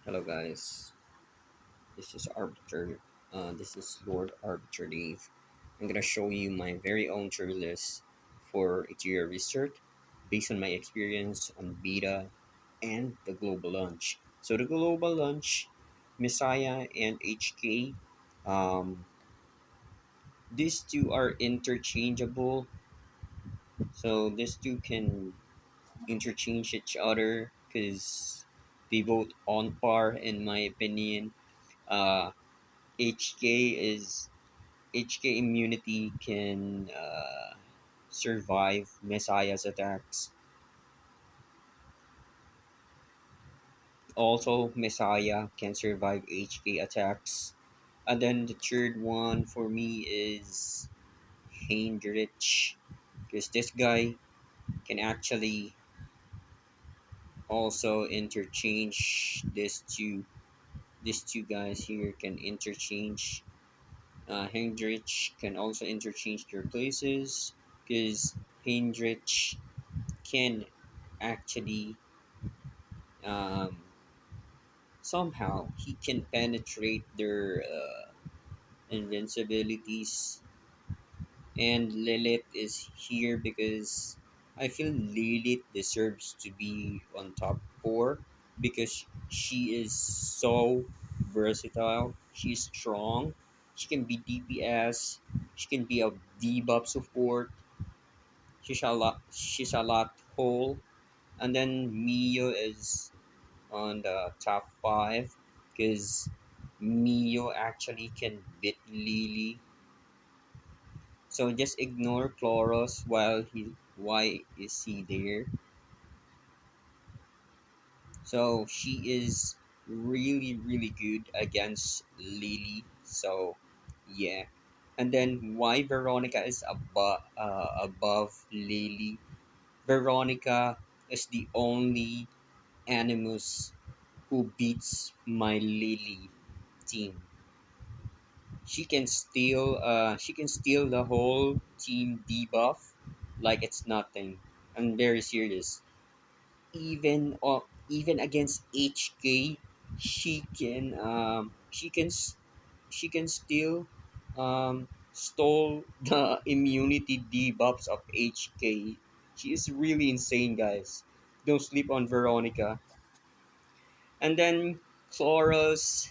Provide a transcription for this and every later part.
Hello, guys. This is Arbiter. This is Lord Arbiter Dave. I'm gonna show you my very own tier list for Etheria research based on my experience on beta and the global launch. So the global launch, Messiah and HK, um, these two are interchangeable. So these two can interchange each other because they both on par in my opinion. Uh, HK is HK immunity can survive Messiah's attacks. Also, Messiah can survive HK attacks. And then the third one for me is Heinrich, because this guy can actually also interchange these two guys here can interchange. Heinrich can also interchange their places because Heinrich can actually um, somehow he can penetrate their invincibilities, and Lilith is here because I feel Lilith deserves to be on top 4 because she is so versatile. She's strong. She can be DPS. She can be a debuff support. She's a lot whole. And then Mio is on the top 5 because Mio actually can beat Lily. So just ignore Chloros while why is he there? So she is really good against Lily. So yeah. And then why Veronica is above Lily? Veronica is the only Animus who beats my Lily team. She can steal the whole team debuff like it's nothing. I'm very serious. Even against HK, she can still stole the immunity debuffs of HK. She is really insane, guys. Don't sleep on Veronica. And then Chloros,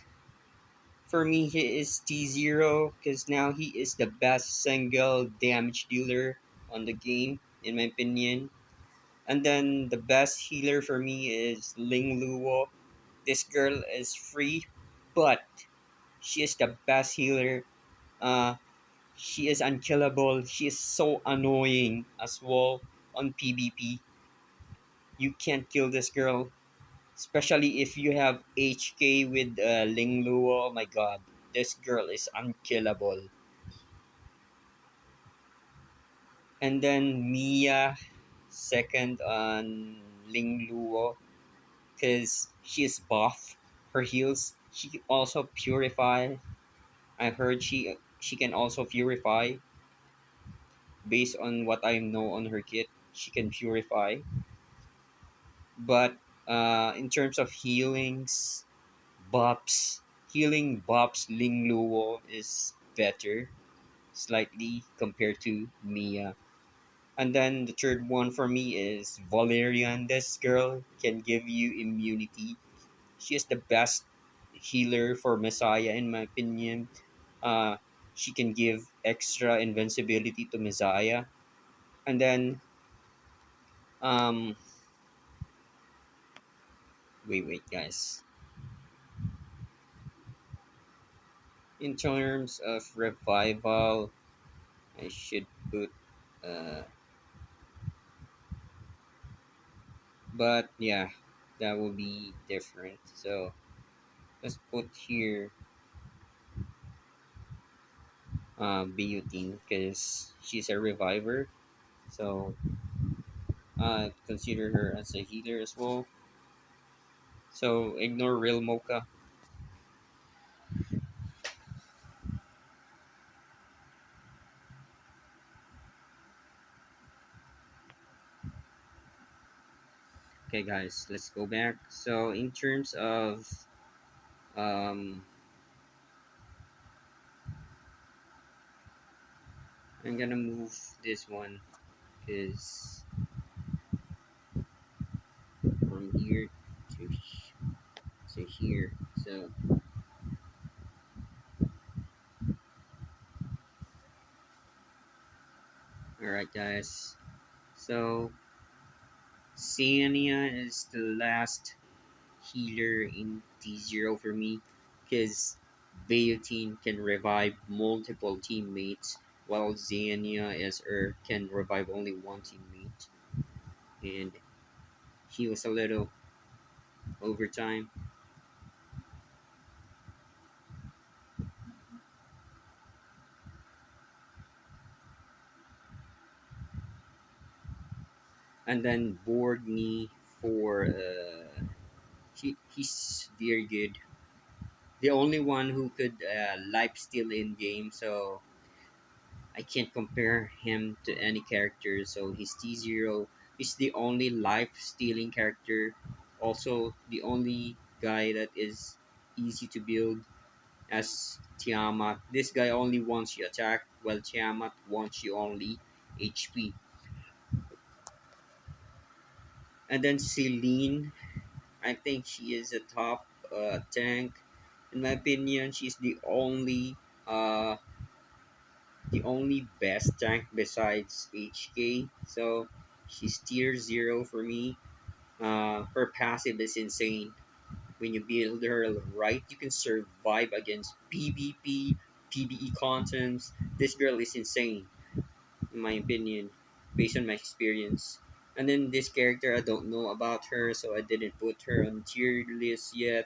for me, he is T0 because now he is the best single damage dealer on the game, in my opinion. And then the best healer for me is Ling Luo. This girl is free, but she is the best healer. Uh, she is unkillable. She is so annoying as well on PvP. You can't kill this girl, especially if you have HK with Ling Luo. Oh my god, this girl is unkillable. And then Mia, second on Ling Luo, because she is buff. Her heals, she can also purify. I heard she can also purify based on what I know on her kit. She can purify, but in terms of healing buffs, Ling Luo is better slightly compared to Mia. And then the third one for me is Valerian. This girl can give you immunity. She is the best healer for Messiah in my opinion. Uh, she can give extra invincibility to Messiah. And then um, wait guys. In terms of revival, I should put uh, but yeah, that will be different. So let's put here Beauty because she's a reviver. So consider her as a healer as well. So ignore real Mocha. Okay, guys, let's go back. So in terms of Um, I'm gonna move this one because from here to here. So, all right, guys. So, Xenia is the last healer in T0 for me because Biotin can revive multiple teammates while Xenia as Earth can revive only one teammate, and he was a little overtime. And then Borgny for he's very good. The only one who could life steal in game, so I can't compare him to any character. So he's T0. He's the only life stealing character. Also, the only guy that is easy to build as Tiamat. This guy only wants you attack, while Tiamat wants you only HP. And then Celine, I think she is a top tank. In my opinion, she's uh, the only best tank besides HK. So she's tier 0 for me. Her passive is insane. When you build her right, you can survive against PvP, PvE contents. This girl is insane, in my opinion, based on my experience. And then this character, I don't know about her, so I didn't put her on tier list yet.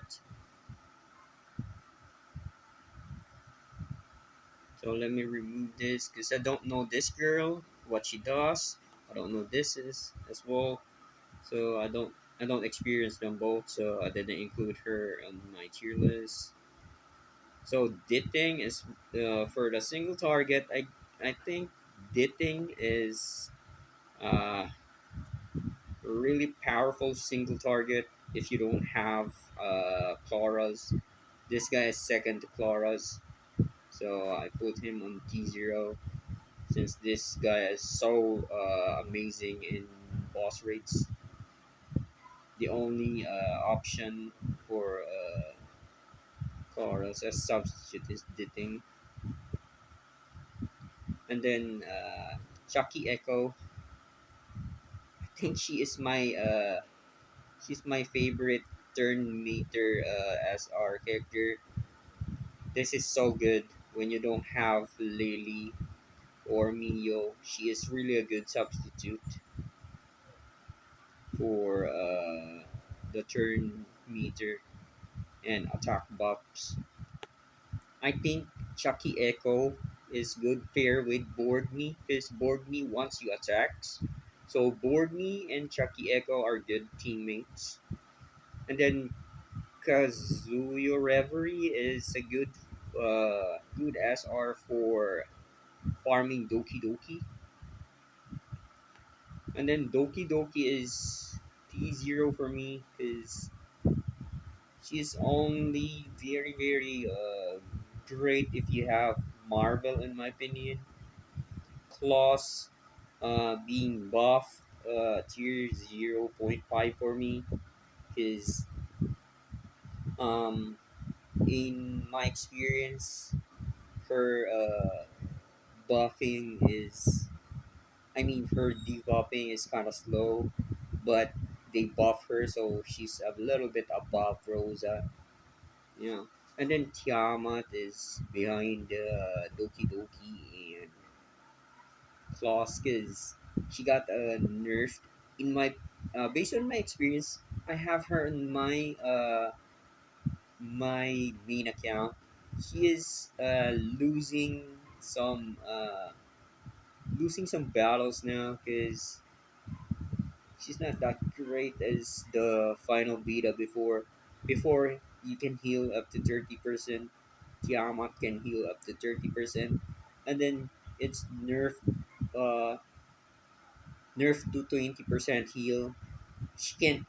So let me remove this because I don't know this girl, what she does. I don't know this is as well. So I don't experience them both, so I didn't include her on my tier list. So Ditting is for the single target. I think Ditting is uh, a really powerful single target if you don't have Clara's. This guy is second to Clara's, so I put him on T0 since this guy is so amazing in boss rates. The only option for Chorus as substitute is Ditting. And then Chucky Echo. I think she's my favorite turn meter as our character. This is so good when you don't have Lily or Mio. She is really a good substitute for the turn meter and attack buffs. I think Chucky Echo is good pair with Borgme because Borgme wants you attacks. So Borgme and Chucky Echo are good teammates. And then Kazuyo Reverie is a good SR for farming Doki Doki. And then Doki Doki is T0 for me because she's only very great if you have Marvel in my opinion. Claws being buffed tier 0.5 for me because um, in my experience her buffing is I mean her debuffing is kind of slow, but they buff her so she's a little bit above Rosa, you know. And then Tiamat is behind Doki Doki and clause because she got nerfed. In my based on my experience, I have her in my main account. She is losing some battles now because she's not that great as the final beta before. Before you can heal up to 30%, Tiamat can heal up to 30%, and then it's uh nerfed to 20% heal. She can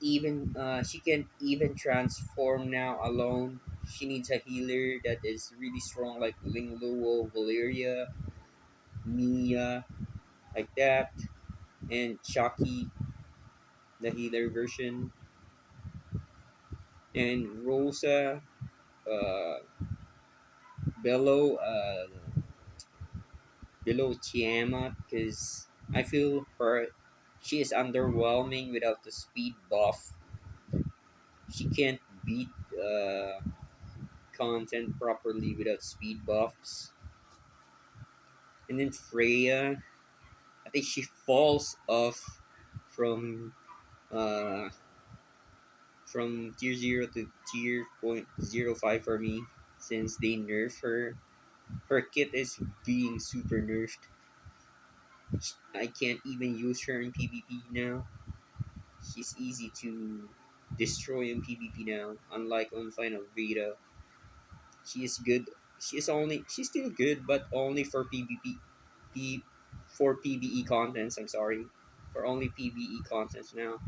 even transform now alone. She needs a healer that is really strong, like Ling Luo, Valeria, Mia, like that, and Chucky, the healer version, and Rosa, uh, below below Tiamat, because I feel she is underwhelming without the speed buff. She can't beat content properly without speed buffs. And then Freya, I think she falls off from uh, from tier 0 to tier 0.05 for me, since they nerf her. Her kit is being super nerfed. I can't even use her in PvP now. She's easy to destroy in PvP now, unlike on Final Beta. She is good. She's still good, but only for PvP, for PvE contents. I'm sorry, for only PvE contents now.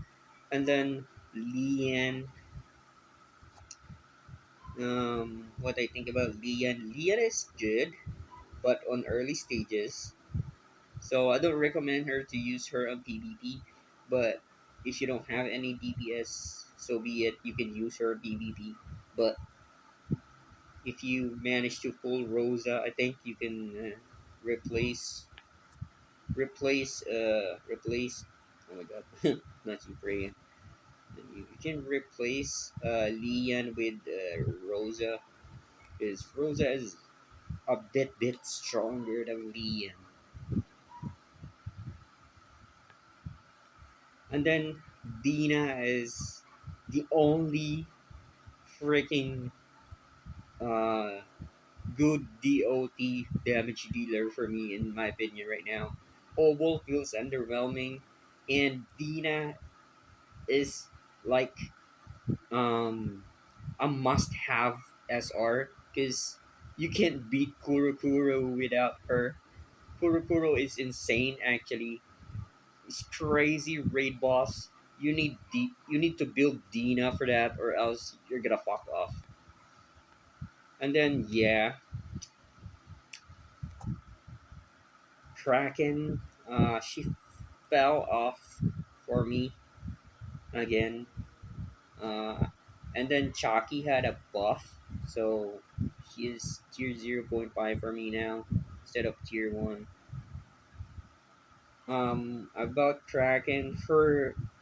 And then Lian. What I think about Lian? Lian is good, but on early stages. So I don't recommend her to use her on PvP. But if you don't have any DPS, so be it. You can use her PvP. But if you manage to pull Rosa, I think you can replace replace. Oh my god, not Ukraine. You can replace Lian with Rosa, because Rosa is a bit stronger than Lian. And then Dina is the only freaking uh, good DOT damage dealer for me, in my opinion, right now. Obol feels underwhelming, and Dina is like um, a must-have SR, because you can't beat Kurokuro without her. Kurokuro is insane, actually. It's crazy raid boss. You need to build Dina for that, or else you're gonna fuck off. And then yeah, Kraken. She fell off for me again. Uh, and then Chalky had a buff, so he is tier 0.5 for me now instead of tier 1. About Kraken,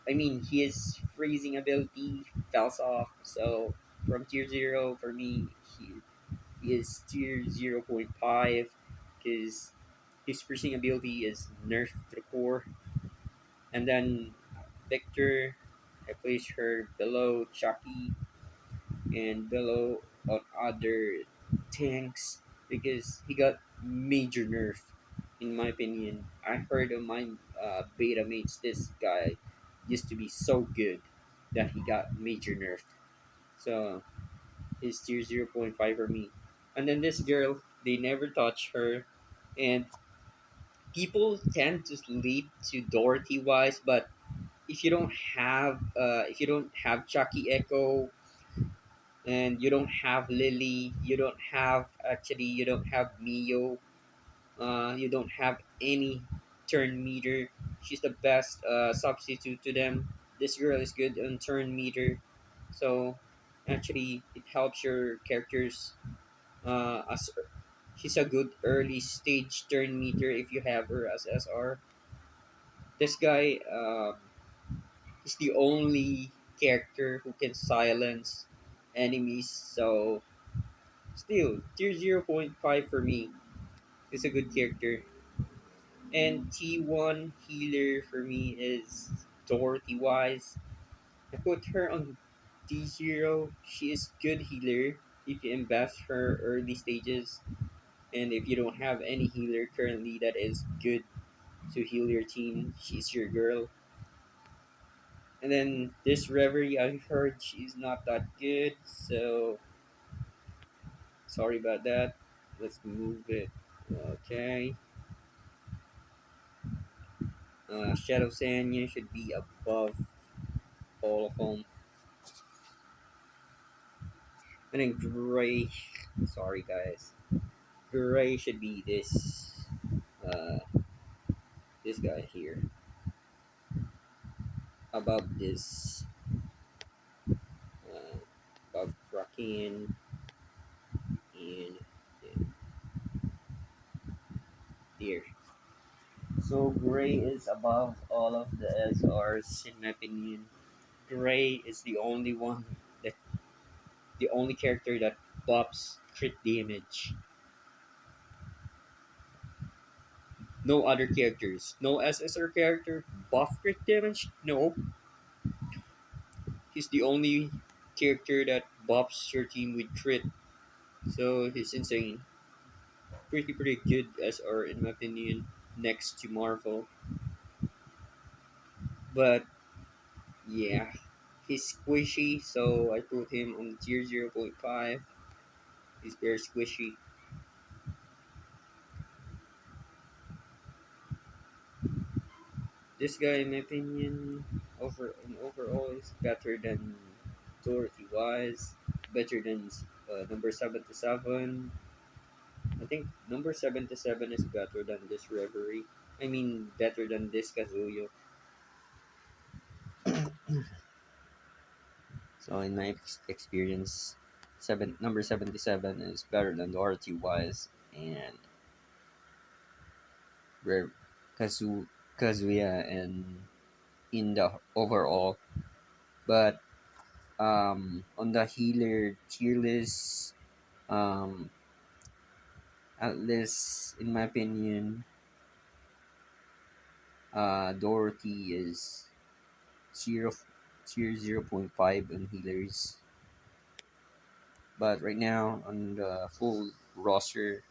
I mean, his freezing ability fell off, so from tier 0 for me, he is tier 0.5, because his freezing ability is nerfed to the core. And then Victor, I placed her below Chucky and below on other tanks, because he got major nerf, in my opinion. I heard of my beta mates, this guy used to be so good that he got major nerf. So he's tier 0.5 for me. And then this girl, they never touch her. And people tend to sleep to Dorothy wise, but if you don't have Chucky Echo, and you don't have Lily, you don't have Mio, you don't have any turn meter. She's the best substitute to them. This girl is good on turn meter, so actually it helps your characters. As she's a good early stage turn meter if you have her as SR. This guy is the only character who can silence enemies, so still, tier 0.5 for me is a good character. And T1 healer for me is Dorothy Wise. I put her on D0. She is good healer if you invest her early stages. And if you don't have any healer currently that is good to heal your team, she's your girl. And then this Reverie, I heard she's not that good, so sorry about that. Let's move it. Okay. Shadow Sanya should be above all of them. And then gray, sorry guys, gray should be uh, this guy here, above this, uh, above Kraken and yeah, here. So gray is above all of the SRs in my opinion. Gray is the only one that the only character that buffs crit damage. No other characters. No SSR character buff crit damage. No, he's the only character that buffs your team with crit. So he's insane. Pretty good SR in my opinion. Next to Marvel, but yeah, he's squishy. So I put him on tier 0.5. He's very squishy. This guy, in my opinion, overall is better than Dorothy Wise, better than number 77. I think number 77 is better than this Reverie. I mean, better than this Kazuyo. So in my experience, number 77 is better than Dorothy Wise and Re- Kazu Kazuya and in the overall. But on the healer tier list, um, at least in my opinion, Dorothy is zero tier 0.5 on healers. But right now on the full roster,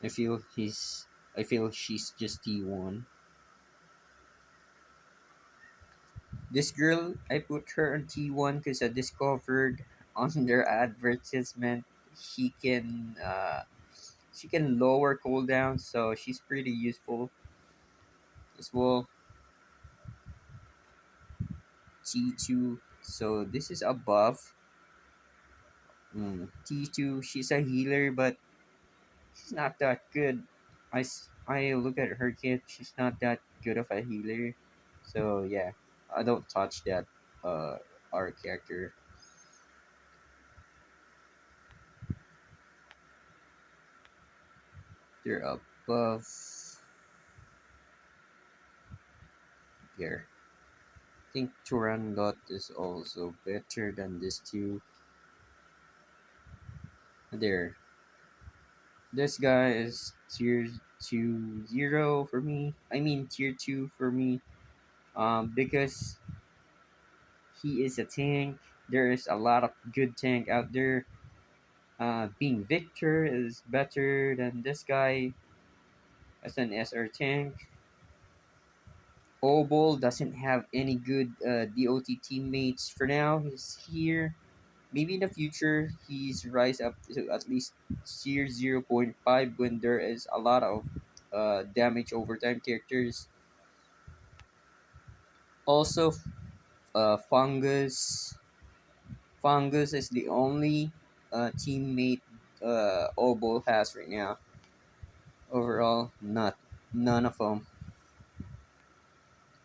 I feel she's just T1. This girl, I put her on T1 because I discovered on their advertisement she can uh, she can lower cooldown, so she's pretty useful as well. T2, so this is above. T2, she's a healer, but she's not that good. I look at her kit, she's not that good of a healer. So yeah, I don't touch that uh our character. They're above here. I think Turandot is also better than these two. There. This guy is tier 2 0 for me. I mean tier 2 for me. Because he is a tank. There is a lot of good tank out there. Being Victor is better than this guy as an SR tank. Obol doesn't have any good DOT teammates for now. He's here. Maybe in the future he's rise up to at least tier 0.5 when there is a lot of damage overtime characters. Also, Fungus. Fungus is the only teammate Obol has right now. Overall, none of them.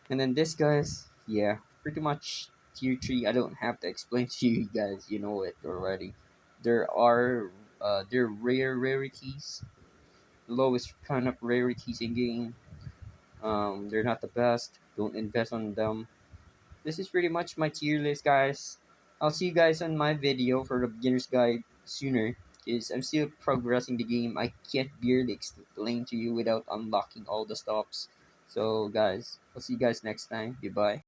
And then this guy's, yeah, pretty much tier 3. I don't have to explain to you guys, you know it already. There are there rare rarities, lowest kind of rarities in game. They're not the best. Don't invest on them. This is pretty much my tier list, guys. I'll see you guys on my video for the beginner's guide sooner. Because I'm still progressing the game. I can't barely explain to you without unlocking all the stops. So, guys, I'll see you guys next time. Goodbye.